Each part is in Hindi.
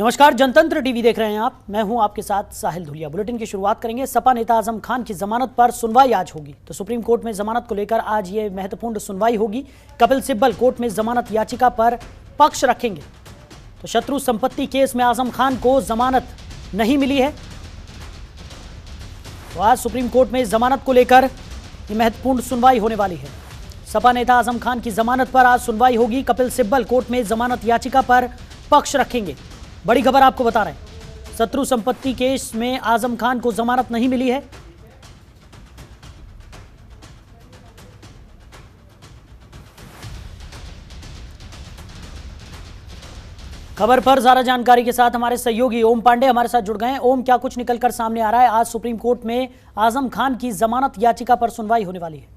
नमस्कार, जनतंत्र टीवी देख रहे हैं आप। मैं हूं आपके साथ साहिल धुलिया। बुलेटिन की शुरुआत करेंगे। सपा नेता आजम खान की जमानत पर सुनवाई आज होगी। तो सुप्रीम कोर्ट में जमानत को लेकर आज ये महत्वपूर्ण सुनवाई होगी। कपिल सिब्बल कोर्ट में जमानत याचिका पर पक्ष रखेंगे। तो शत्रु संपत्ति केस में आजम खान को जमानत नहीं मिली है, तो आज सुप्रीम कोर्ट में जमानत को लेकर ये महत्वपूर्ण सुनवाई होने वाली है। सपा नेता आजम खान की जमानत पर आज सुनवाई होगी। कपिल सिब्बल कोर्ट में जमानत याचिका पर पक्ष रखेंगे। बड़ी खबर आपको बता रहे हैं, शत्रु संपत्ति केस में आजम खान को जमानत नहीं मिली है। खबर पर ज्यादा जानकारी के साथ हमारे सहयोगी ओम पांडे हमारे साथ जुड़ गए हैं। ओम, क्या कुछ निकलकर सामने आ रहा है? आज सुप्रीम कोर्ट में आजम खान की जमानत याचिका पर सुनवाई होने वाली है।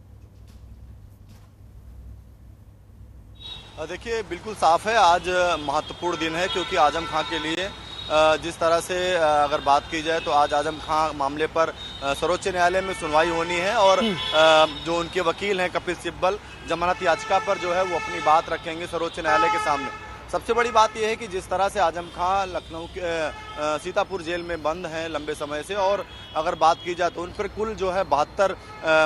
देखिए, बिल्कुल साफ है, आज महत्वपूर्ण दिन है क्योंकि आजम खान के लिए जिस तरह से अगर बात की जाए तो आज आजम खान मामले पर सर्वोच्च न्यायालय में सुनवाई होनी है और जो उनके वकील हैं कपिल सिब्बल, जमानत याचिका पर जो है वो अपनी बात रखेंगे सर्वोच्च न्यायालय के सामने। सबसे बड़ी बात यह है कि जिस तरह से आजम खान लखनऊ के सीतापुर जेल में बंद हैं लंबे समय से, और अगर बात की जाए तो उन पर कुल जो है 72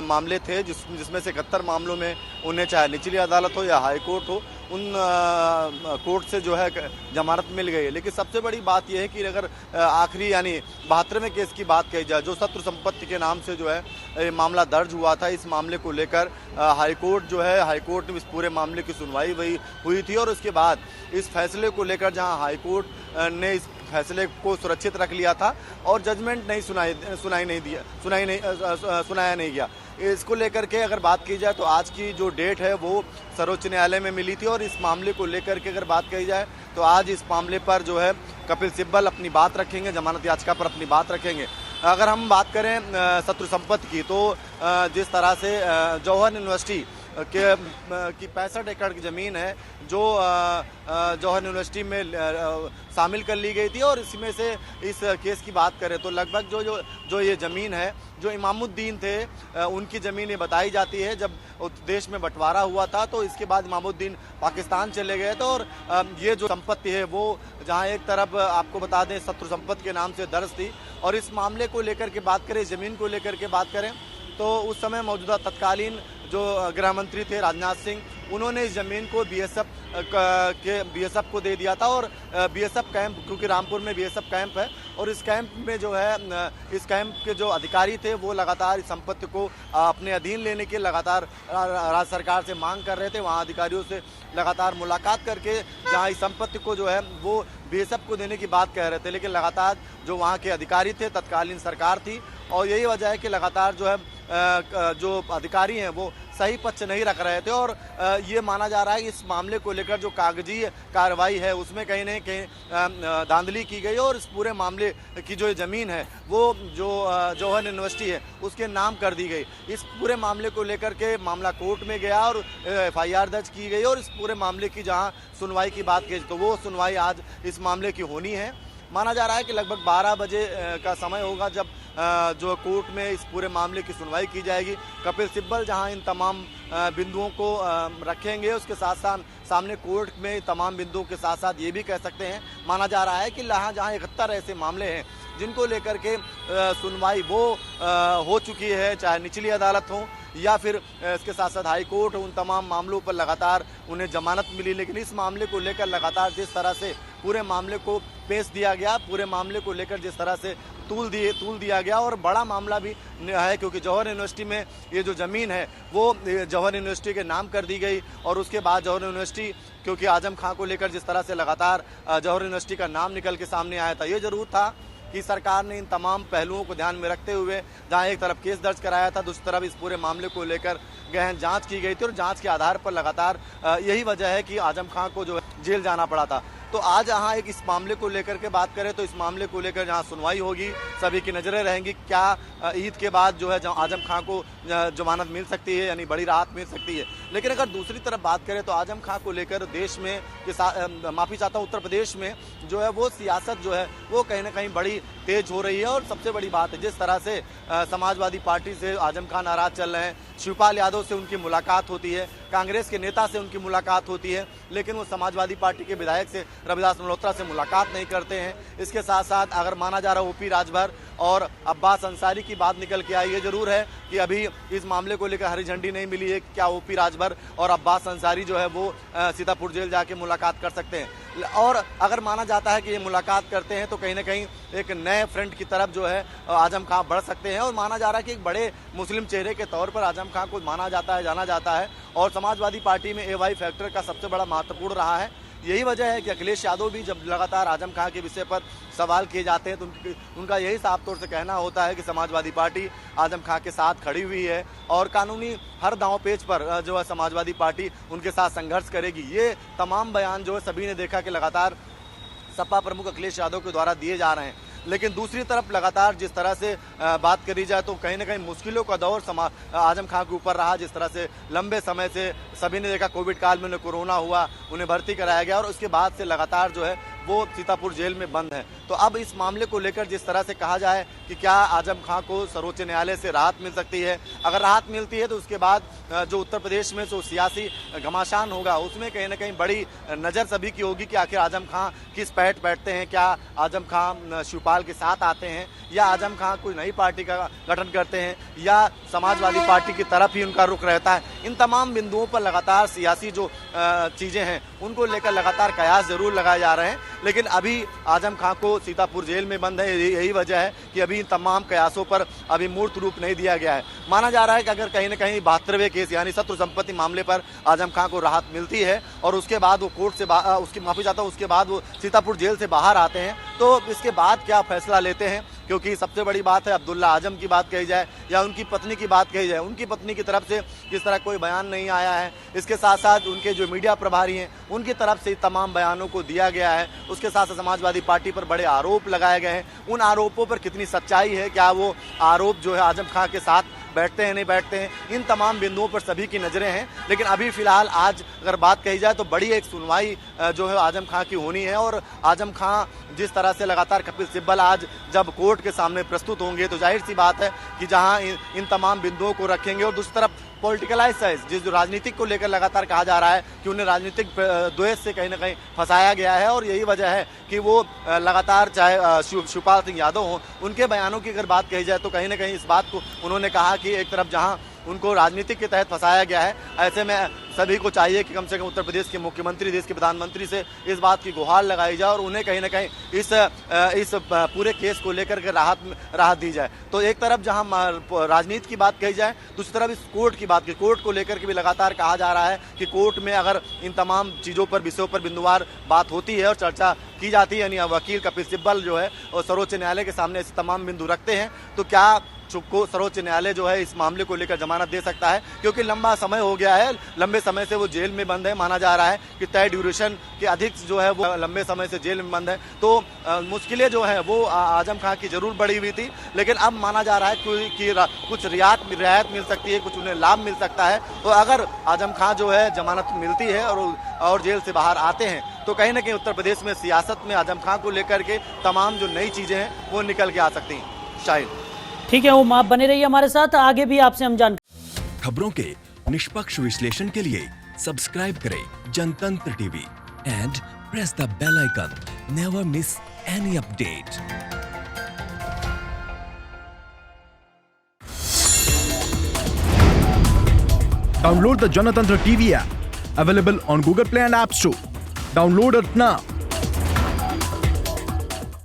मामले थे, जिसमें से 71 मामलों में उन्हें चाहे निचली अदालत हो या हाई कोर्ट हो, उन कोर्ट से जो है जमानत मिल गई है। लेकिन सबसे बड़ी बात यह है कि अगर आखिरी यानी 72वें केस की बात कही जाए, जो शत्रु संपत्ति के नाम से जो है मामला दर्ज हुआ था, इस मामले को लेकर हाईकोर्ट जो है हाईकोर्ट में इस पूरे मामले की सुनवाई हुई थी और उसके बाद इस फैसले को लेकर जहां हाईकोर्ट ने इस फैसले को सुरक्षित रख लिया था और जजमेंट नहीं सुनाया नहीं गया। इसको लेकर के अगर बात की जाए तो आज की जो डेट है वो सर्वोच्च न्यायालय में मिली थी और इस मामले को लेकर के अगर बात कही जाए तो आज इस मामले पर जो है कपिल सिब्बल अपनी बात रखेंगे, जमानत याचिका पर अपनी बात रखेंगे। अगर हम बात करें शत्रु संपत्ति की, तो जिस तरह से जौहर यूनिवर्सिटी की 65 एकड़ की ज़मीन है जो जौहर यूनिवर्सिटी में शामिल कर ली गई थी, और इसमें से इस केस की बात करें तो लगभग जो ये ज़मीन है, जो इमामुद्दीन थे उनकी ज़मीन ये बताई जाती है। जब देश में बंटवारा हुआ था तो इसके बाद इमामुद्दीन पाकिस्तान चले गए थे और ये जो संपत्ति है वो जहाँ एक तरफ आपको बता दें शत्रु संपत्ति के नाम से दर्ज थी, और इस मामले को लेकर के बात करें, ज़मीन को लेकर के बात करें तो उस समय मौजूदा तत्कालीन जो गृह मंत्री थे राजनाथ सिंह, उन्होंने इस ज़मीन को बीएसएफ को दे दिया था। और बीएसएफ कैंप, क्योंकि रामपुर में बीएसएफ कैंप है और इस कैंप में जो है इस कैंप के जो अधिकारी थे वो लगातार इस संपत्ति को अपने अधीन लेने की लगातार राज्य सरकार से मांग कर रहे थे। वहाँ अधिकारियों से लगातार मुलाकात करके जहाँ इस संपत्ति को जो है वो बीएसएफ को देने की बात कह रहे थे, लेकिन लगातार जो वहाँ के अधिकारी थे, तत्कालीन सरकार थी, और यही वजह है कि लगातार जो है जो अधिकारी हैं वो सही पक्ष नहीं रख रहे थे। और ये माना जा रहा है कि इस मामले को लेकर जो कागजी कार्रवाई है उसमें कहीं न कहीं धांधली की गई और इस पूरे मामले की जो ज़मीन है वो जो जौहर यूनिवर्सिटी है उसके नाम कर दी गई। इस पूरे मामले को लेकर के मामला कोर्ट में गया और FIR दर्ज की गई, और इस पूरे मामले की जहां सुनवाई की बात की तो वो सुनवाई आज इस मामले की होनी है। माना जा रहा है कि लगभग 12 बजे का समय होगा जब जो कोर्ट में इस पूरे मामले की सुनवाई की जाएगी। कपिल सिब्बल जहां इन तमाम बिंदुओं को रखेंगे, उसके साथ साथ सामने कोर्ट में तमाम बिंदुओं के साथ साथ ये भी कह सकते हैं, माना जा रहा है कि जहां 71 ऐसे मामले हैं जिनको लेकर के सुनवाई वो हो चुकी है, चाहे निचली अदालत हो या फिर इसके साथ साथ हाई कोर्ट, उन तमाम मामलों पर लगातार उन्हें जमानत मिली। लेकिन इस मामले को लेकर लगातार जिस तरह से पूरे मामले को पेश दिया गया, पूरे मामले को लेकर जिस तरह से तूल दिया गया, और बड़ा मामला भी है क्योंकि जौहर यूनिवर्सिटी में ये जो ज़मीन है वो जौहर यूनिवर्सिटी के नाम कर दी गई। और उसके बाद जौहर यूनिवर्सिटी, क्योंकि आजम खान को लेकर जिस तरह से लगातार जौहर यूनिवर्सिटी का नाम निकल के सामने आया था, ये ज़रूर था कि सरकार ने इन तमाम पहलुओं को ध्यान में रखते हुए जहां एक तरफ केस दर्ज कराया था, दूसरी तरफ इस पूरे मामले को लेकर गहन जांच की गई थी, और जांच के आधार पर लगातार यही वजह है कि आजम खान को जो है जेल जाना पड़ा था। तो आज यहाँ एक इस मामले को लेकर के बात करें तो इस मामले को लेकर जहाँ सुनवाई होगी, सभी की नज़रें रहेंगी क्या ईद के बाद जो है आजम खान को जमानत मिल सकती है, यानी बड़ी राहत मिल सकती है। लेकिन अगर दूसरी तरफ बात करें तो आजम खान को लेकर देश में माफ़ी चाहता हूँ उत्तर प्रदेश में जो है वो सियासत जो है वो कहीं ना कहीं बड़ी तेज हो रही है। और सबसे बड़ी बात है जिस तरह से समाजवादी पार्टी से आजम खान नाराज चल रहे हैं, शिवपाल यादव से उनकी मुलाकात होती है, कांग्रेस के नेता से उनकी मुलाकात होती है, लेकिन वो समाजवादी पार्टी के विधायक से रविदास मल्होत्रा से मुलाकात नहीं करते हैं। इसके साथ साथ अगर माना जा रहा है ओपी राजभर और अब्बास अंसारी की बात निकल के आई, ये जरूर है कि अभी इस मामले को लेकर हरी झंडी नहीं मिली है। क्या ओपी राजभर और अब्बास अंसारी जो है वो सीतापुर जेल जाके मुलाकात कर सकते हैं? और अगर माना जाता है कि ये मुलाकात करते हैं तो कहीं ना कहीं एक नए फ्रंट की तरफ जो है आजम खां बढ़ सकते हैं। और माना जा रहा है कि एक बड़े मुस्लिम चेहरे के तौर पर आजम खां को माना जाता है, जाना जाता है, और समाजवादी पार्टी में AY फैक्टर का सबसे बड़ा महत्वपूर्ण रहा है। यही वजह है कि अखिलेश यादव भी जब लगातार आजम खां के विषय पर सवाल किए जाते हैं तो उनका यही साफ तौर से कहना होता है कि समाजवादी पार्टी आजम खां के साथ खड़ी हुई है और कानूनी हर दांव पेच पर जो है समाजवादी पार्टी उनके साथ संघर्ष करेगी। ये तमाम बयान जो है सभी ने देखा कि लगातार सपा प्रमुख अखिलेश यादव के द्वारा दिए जा रहे हैं। लेकिन दूसरी तरफ लगातार जिस तरह से बात करी जाए तो कहीं ना कहीं मुश्किलों का दौर आजम खां के ऊपर रहा। जिस तरह से लंबे समय से सभी ने देखा, कोविड काल में उन्हें कोरोना हुआ, उन्हें भर्ती कराया गया और उसके बाद से लगातार जो है वो सीतापुर जेल में बंद है। तो अब इस मामले को लेकर जिस तरह से कहा जाए कि क्या आजम खां को सर्वोच्च न्यायालय से राहत मिल सकती है, अगर राहत मिलती है तो उसके बाद जो उत्तर प्रदेश में जो सियासी घमासान होगा उसमें कहीं ना कहीं बड़ी नज़र सभी की होगी कि आखिर आजम खां किस पैठ बैठते हैं। क्या आजम खां शिवपाल के साथ आते हैं या आजम खां कोई नई पार्टी का गठन करते हैं या समाजवादी पार्टी की तरफ ही उनका रुख रहता है। इन तमाम बिंदुओं पर लगातार सियासी जो चीज़ें हैं उनको लेकर लगातार कयास जरूर लगाए जा रहे हैं। लेकिन अभी आजम खां को सीतापुर जेल में बंद है, यही वजह है कि अभी इन तमाम कयासों पर अभी मूर्त रूप नहीं दिया गया है। माना जा रहा है कि अगर कहीं न कहीं 72वें केस यानी शत्रु संपत्ति मामले पर आजम खां को राहत मिलती है और उसके बाद वो कोर्ट से उसकी माफी चाहता हूँ, उसके बाद वो सीतापुर जेल से बाहर आते हैं तो इसके बाद क्या फैसला लेते हैं। क्योंकि सबसे बड़ी बात है अब्दुल्ला आजम की बात कही जाए या उनकी पत्नी की बात कही जाए, उनकी पत्नी की तरफ से किस तरह कोई बयान नहीं आया है। इसके साथ साथ उनके जो मीडिया प्रभारी हैं उनकी तरफ से तमाम बयानों को दिया गया है। उसके साथ साथ समाजवादी पार्टी पर बड़े आरोप लगाए गए हैं। उन आरोपों पर कितनी सच्चाई है, क्या वो आरोप जो है आजम खां के साथ बैठते हैं नहीं बैठते हैं, इन तमाम बिंदुओं पर सभी की नज़रें हैं। लेकिन अभी फिलहाल आज अगर बात कही जाए तो बड़ी एक सुनवाई जो है आजम खां की होनी है। और आजम खां जिस तरह से लगातार कपिल सिब्बल आज जब कोर्ट के सामने प्रस्तुत होंगे तो जाहिर सी बात है कि जहां इन तमाम बिंदुओं को रखेंगे और दूसरी तरफ पॉलिटिकलाइज साइज जिस जो राजनीतिक को लेकर लगातार कहा जा रहा है कि उन्हें राजनीतिक द्वेष से कहीं ना कहीं फंसाया गया है। और यही वजह है कि वो लगातार चाहे शिवपाल सिंह यादव हों, उनके बयानों की अगर बात कही जाए तो कहीं ना कहीं इस बात को उन्होंने कहा कि एक तरफ जहां उनको राजनीतिक के तहत फंसाया गया है, ऐसे में सभी को चाहिए कि कम से कम उत्तर प्रदेश के मुख्यमंत्री, देश के प्रधानमंत्री से इस बात की गुहार लगाई जाए और उन्हें कहीं ना कहीं इस पूरे केस को लेकर के राहत दी जाए। तो एक तरफ जहां राजनीति की बात कही जाए, दूसरी तरफ इस कोर्ट की बात की, कोर्ट को लेकर के भी लगातार कहा जा रहा है कि कोर्ट में अगर इन तमाम चीज़ों पर विषयों पर बिंदुवार बात होती है और चर्चा की जाती है, यानी वकील कपिल सिब्बल जो है और सर्वोच्च न्यायालय के सामने ऐसे तमाम बिंदु रखते हैं, तो क्या को सर्वोच्च न्यायालय जो है इस मामले को लेकर जमानत दे सकता है। क्योंकि लंबा समय हो गया है, लंबे समय से वो जेल में बंद है। माना जा रहा है कि तय ड्यूरेशन के अधिक जो है वो लंबे समय से जेल में बंद है। तो मुश्किलें जो है वो आजम खां की जरूर बढ़ी हुई थी, लेकिन अब माना जा रहा है कि कुछ रियायत मिल सकती है, कुछ उन्हें लाभ मिल सकता है। तो अगर आजम खां जो है जमानत मिलती है और जेल से बाहर आते हैं तो कहीं ना कहीं उत्तर प्रदेश में सियासत में आजम खां को लेकर के तमाम जो नई चीज़ें हैं वो निकल के आ सकती हैं। शायद ठीक है, वो आप बने रहिए हमारे साथ, आगे भी आपसे हम जान खबरों के निष्पक्ष विश्लेषण के लिए सब्सक्राइब करें Janatantra TV and press the bell icon. Never miss any update. Download the Janatantra TV app, available on Google Play and App Store. Download it now.